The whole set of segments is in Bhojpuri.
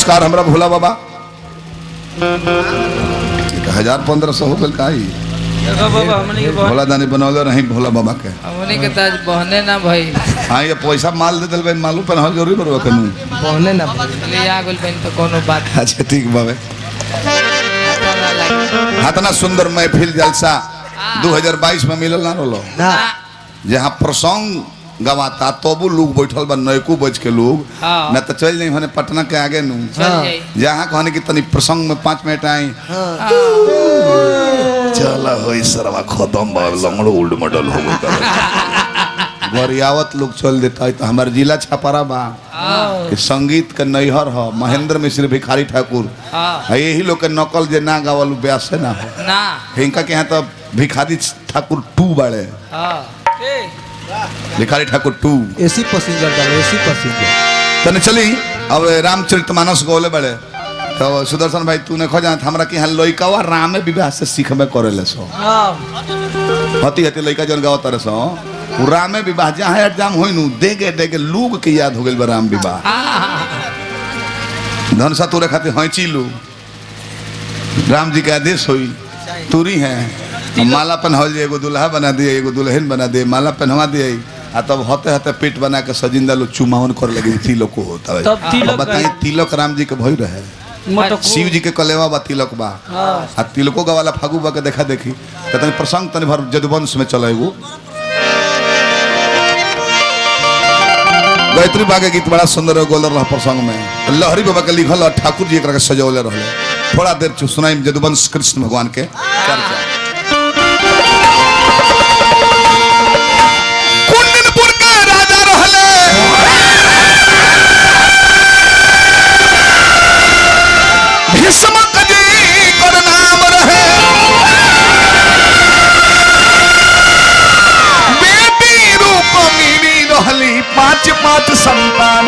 पुरस्कार हमरा भोला बाबा 1000-1500 हो गल काई बाबा हमने के भोला दानी बनौले रही भोला बाबा के हमने के ताज बहने ना भाई। हां ये पैसा माल दे दल मालूम पर हम जरूरी बरवा कनु बहने ना ले आ गेल बहन तो कोनो बात। अच्छा ठीक बाबे हातना सुंदर महफिल जलसा 2022 में मिलल ना रोलो ना जहां प्रसंग गवाता तबु लोग बैठल बा नयको बज के लोग ना तो चल जाई हने पटना के आगे नु जहां कहने की तनी प्रसंग में 5 मिनट आई चला होई सरवा खत्म बा लंगड़ो उल्ड मॉडल हो गई गरियावत लोग चल देता है तो हमार जिला छपारा बा कि संगीत के नैहर हो महेंद्र मिश्र भिखारी ठाकुर यही लोग के नकल जे ना गावल ब्यास से ना हो ना इनका के यहाँ तो भिखारी ठाकुर 2 बाड़े भिखारी ठाकुर 2 एसी पैसेंजर डालो एसी पैसेंजर तने चली अब रामचरितमानस गौले बड़े तो सुदर्शन भाई तूने खोजा हमरा के यहाँ लइकावा रामे विवाह से सीखबे करेले सो हती हती लइका जन गाव तरह सो रामे विवाह जहाँ एग्जाम होई नु देगे देगे लोग के याद हो गेल राम विवाह धनसा तोरे खातिर हैची लू राम जी के आदेश होई तूरी है माला पहनावल जे एगो दुल्हा बना दिए एगो दुल्हन बना दिए माला पहनवा दिए आ तब होते होते पेट बना के सजिंदा लोग चुमावन कर लगे तिलक को होता है बताइए तिलक राम जी के भई रहे शिव जी के कलेवा बा तिलक बा आ तिलको गवाला फागू बा के देखा देखी तो तनी प्रसंग तनी भर जदुवंश में चले एगो गायत्री बागे गीत बड़ा सुंदर गोलर रहा प्रसंग में लहरी बाबा के लिखल और ठाकुर जी एक के सजौले रहे थोड़ा देर सुनाई जदुवंश कृष्ण भगवान के चर्चा कुंडनपुर के राजा रहले भीष्मक जी कर नाम रहे बेटी रूप मिली रहली 5 संतान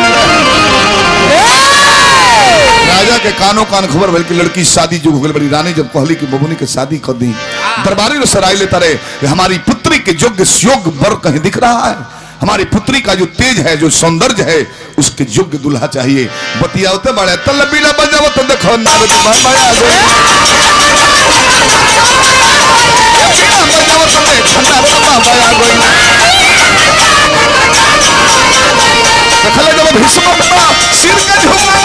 राजा के कानों कान खबर भल की लड़की शादी जो हो गई बड़ी रानी जब कहली कि बबुनी के शादी कर दी दरबारी में सराय लेता रहे हमारी पुत्री के योग्य योग्य वर कहीं दिख रहा है हमारी पुत्री का जो तेज है जो सौंदर्य है उसके योग्य दुल्हा चाहिए बतियावते बड़े तलबीला बजाओ तो देखो नारद बाबा आ गए बजाओ तो देखो नारद बाबा आ गए देखले जब भीष्म सिर के झुका